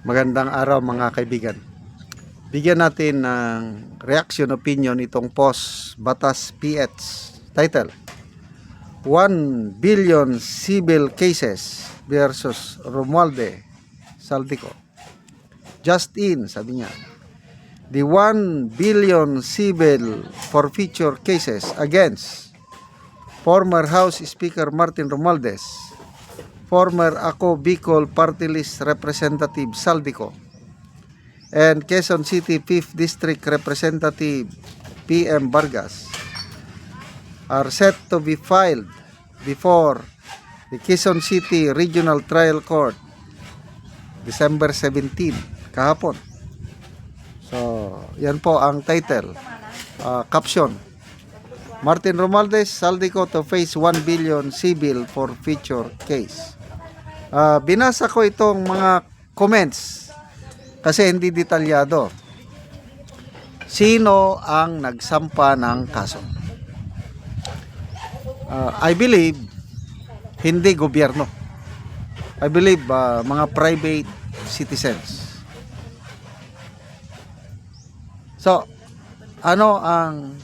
Magandang araw mga kaibigan. Bigyan natin ng reaction opinion itong post Batas PH. Title: 1 billion civil cases versus Romualdez Saldico. Just in, sabi niya, the 1 billion civil forfeiture cases against former House Speaker Martin Romualdez, former Ako Bicol Party List Representative Saldico, and Quezon City 5th District Representative PM Vargas are set to be filed before the Quezon City Regional Trial Court December 17, kahapon. So, yan po ang title. Caption: Martin Romualdez Saldico to face 1 billion civil forfeiture case. Binasa ko itong mga comments kasi hindi detalyado. Sino ang nagsampa ng kaso? I believe hindi gobyerno. I believe mga private citizens. So, ano ang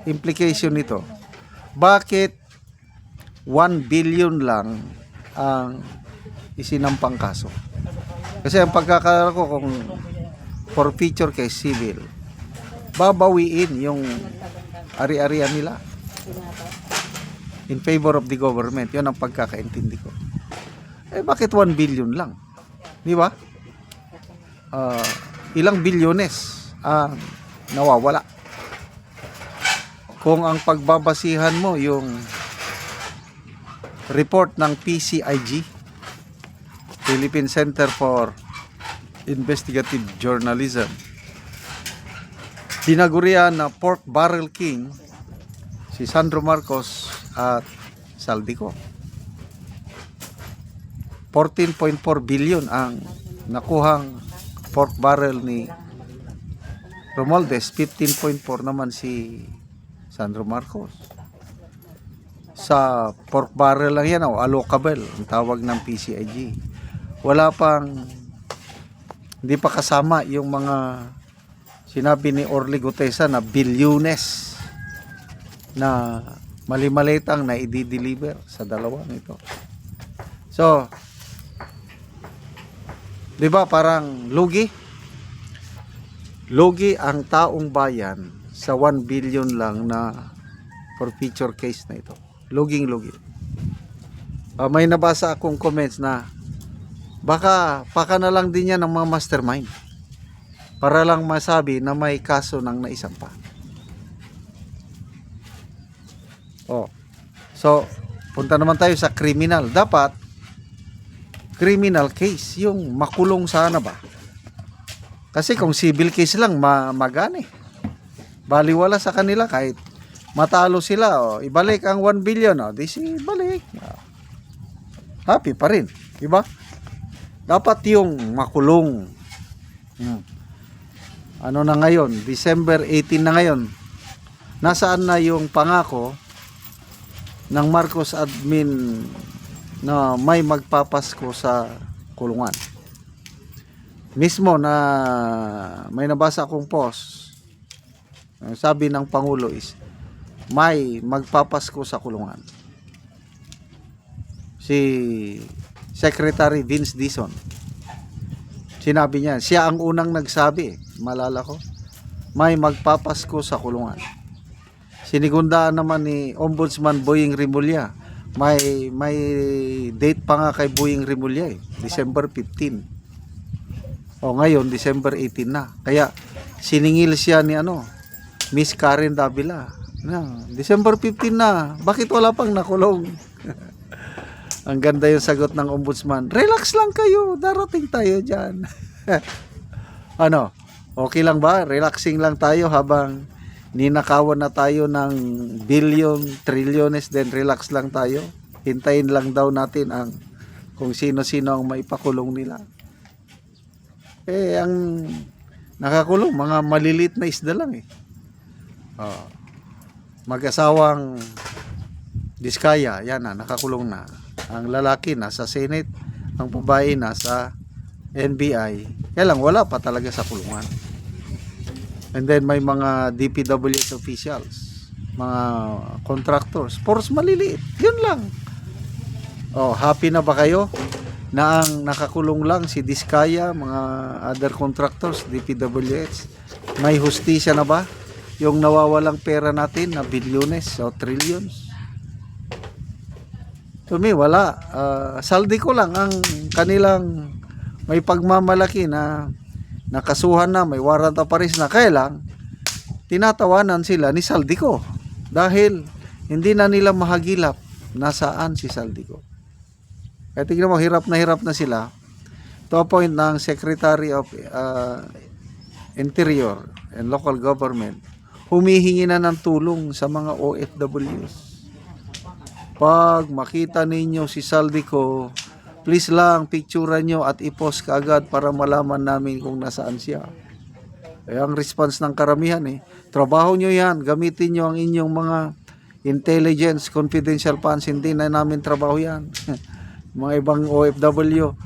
implication nito? Bakit 1 billion lang ang isinampang kaso? Kasi ang pagkakala ko, kung forfeiture case civil, babawiin yung ari-arian nila in favor of the government. Yun ang pagkakaintindi ko. Bakit 1 billion lang? Di ba? Ilang bilyones ang nawawala. Kung ang pagbabasihan mo yung report ng PCIG, Philippine Center for Investigative Journalism, tinagurian na pork barrel king si Sandro Marcos at Saldico. 14.4 billion ang nakuhang pork barrel ni Romualdez, 15.4 naman si Sandro Marcos. Sa pork barrel lang yan, allocable ang tawag ng PCIG. Wala pang, hindi pa kasama yung mga sinabi ni Orly Gutesa na bilyones na mali-malitang na i-deliver sa dalawang ito. So, di ba parang lugi ang taong bayan sa 1 billion lang na forfeiture case na ito. Luging-lugi. May nabasa akong comments na baka na lang din yan ng mga mastermind para lang masabi na may kaso ng naisampa. So, punta naman tayo sa criminal. Dapat criminal case, yung makulong sana ba? Kasi kung civil case lang, magani. Baliwala sa kanila kahit matalo sila, ibalik ang 1 billion, di balik. Happy pa rin, diba? Dapat yung makulong. Ano na ngayon? December 18 na ngayon. Nasaan na yung pangako ng Marcos admin na may magpapasko sa kulungan? Mismo na may nabasa akong post, sabi ng Pangulo is may magpapasko sa kulungan. Si Secretary Vince Dizon, sinabi niya, siya ang unang nagsabi, malala ko, may magpapasko sa kulungan. Sinigundaan naman ni Ombudsman Boying Rimulya, may date pa nga kay Boying Rimulya, December 15. Ngayon December 18 na. Kaya siningil siya ni Miss Karen Davila. December 15 na. Bakit wala pang nakulong? Ang ganda yung sagot ng ombudsman. Relax lang kayo. Darating tayo dyan. Okay lang ba? Relaxing lang tayo habang ninakawan na tayo ng billion, trilyones, then relax lang tayo. Hintayin lang daw natin kung sino-sino ang maipakulong nila. Ang nakakulong, mga malilit na isda lang Mag-asawang Diskaya, yan na, nakakulong na. Ang lalaki nasa Senate, ang babae nasa NBI. Kaya lang, wala pa talaga sa kulungan. And then may mga DPWH officials, mga contractors, force maliliit. Yun lang. Oh, happy na ba kayo na ang nakakulong lang si Diskaya, mga other contractors, DPWH? May hustisya na ba? Yung nawawalang pera natin na bilyones o trillions? To me, wala. Saldi ko lang ang kanilang may pagmamalaki na nakasuhan na, may warrant of arrest na. Kaya lang, tinatawanan sila ni Saldico dahil hindi na nila mahagilap nasaan si Saldico. Kaya tignan mo, hirap na sila to a point ng Secretary of Interior and Local Government humihingi na ng tulong sa mga OFWs. Pag makita ninyo si Saldico, please lang picturean nyo at i-post kaagad para malaman namin kung nasaan siya. Kaya ang response ng karamihan trabaho nyo yan, gamitin nyo ang inyong mga intelligence, confidential funds, hindi na namin trabaho yan. Mga ibang OFW,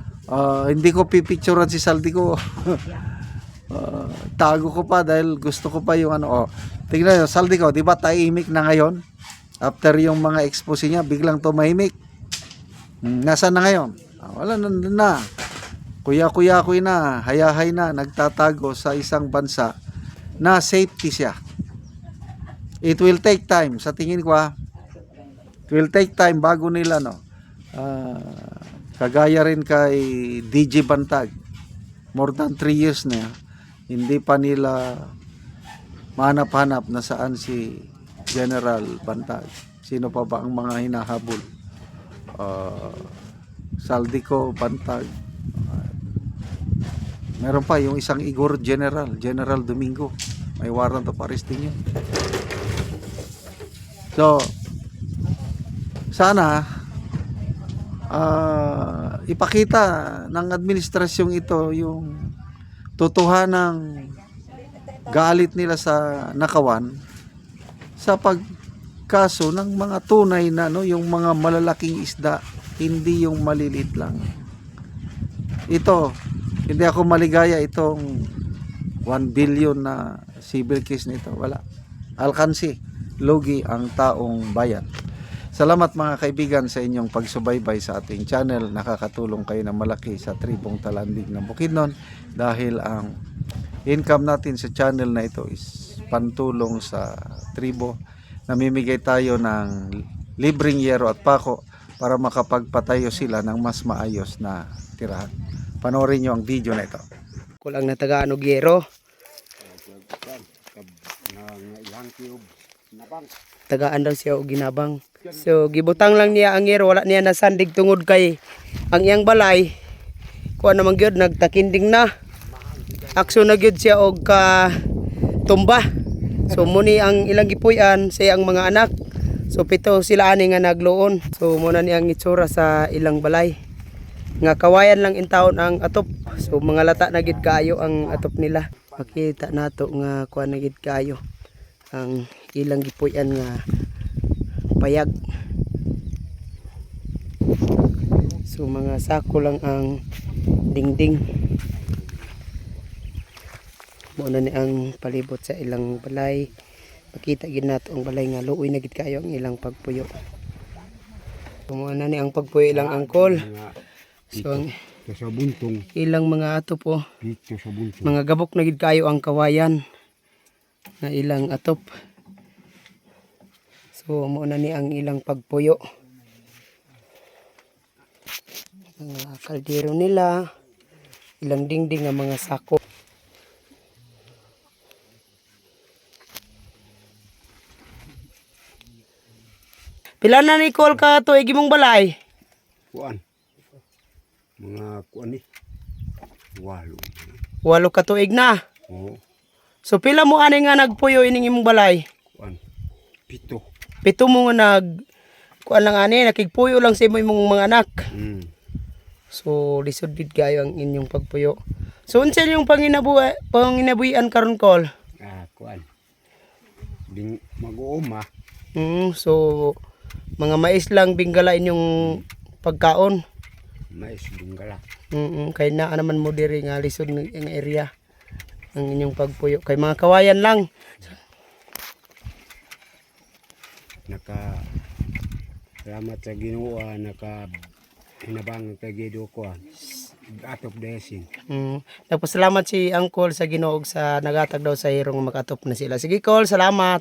hindi ko pipicturean si Saldico. Tago ko pa dahil gusto ko pa yung tingnan nyo, Saldico, di ba tahimik na ngayon? After yung mga expose niya, biglang tumahimik. Nasaan na ngayon? Wala, nandun na. Kuya-kuya-kuy na, hayahay na, nagtatago sa isang bansa na safety siya. It will take time. Sa tingin ko it will take time bago nila kagaya rin kay DJ Bantag. More than 3 years na hindi pa nila mahanap-hanap na saan si General Bantag. Sino pa ba ang mga hinahabol? Saldico, Bantag. Meron pa yung isang Igor General Domingo. May warrant of arrest din yun. So, sana ipakita ng administrasyong ito yung totohanang galit nila sa nakawan sa pagkaso ng mga tunay na yung mga malalaking isda, hindi yung malilit lang. Ito, hindi ako maligaya itong 1 billion na civil case nito. Wala. Alkansi, lugi ang taong bayan. Salamat mga kaibigan sa inyong pagsubaybay sa ating channel. Nakakatulong kayo na malaki sa tribong Talandig ng Bukidnon dahil ang income natin sa channel na ito is pantulong sa tribo. Namimigay tayo ng libreng yero at pako para makapagpatayo sila ng mas maayos na tirahan. Panoorin nyo ang video na ito. Kulang na tagaan og yero. Tagaan daw siya og ginabang. So gibutang lang niya ang yero, wala niya nasandig tungod kay ang iyang balay kuha naman gyud nagtakinding na. Akso na gyud siya og tumba. So muni ang ilang gipuy-an sa iyang mga anak. So 7 sila ani nga nagluon. So muna ni ang itsura sa ilang balay. Nga kawayan lang in taon ang atop. So mga lata na gid kaayo ang atop nila. Makita nato nga kuha na gid kaayo ang ilang gipuy-an nga payag. So mga sako lang ang dingding. Muna ni ang palibot sa ilang balay. Makita gid nato ang balay nga luoy na gid kayo ang ilang pagpuyo. So muna ni ang pagpuyo ilang angkol. So ang ilang mga atop mga gabok na gid kayo ang kawayan na ilang atop. So muna ni ang ilang pagpuyo. Mga kaldero nila, ilang dingding nga mga sako. Pila na ni call ka tuig imong balay? Kuan. Mga kuan ni. 8. 8 ka tuig na. Oo. So pila mo ani nga nagpuyo ining imong balay? Kuan. 7. 7 mo nga kuan lang ani nakigpuyo lang sa imong mga anak. So lisod gid kayo ang inyong pagpuyo. So unsa yung panginabuhian karon call? Kuan. Ding mag-uuma. So mga mais lang binggala inyong pagkaon. mais bunggala. Kay naa naman mo diri nga lisod ng area ang inyong pagpuyo. Kay mga kawayan lang. Naka salamat sa Ginoo, naka hinabang kay Gido ko atop blessing. Tapos salamat si Uncle sa Ginoo sa nagatag daw sa hirong makatop na sila. Sige, Col, salamat.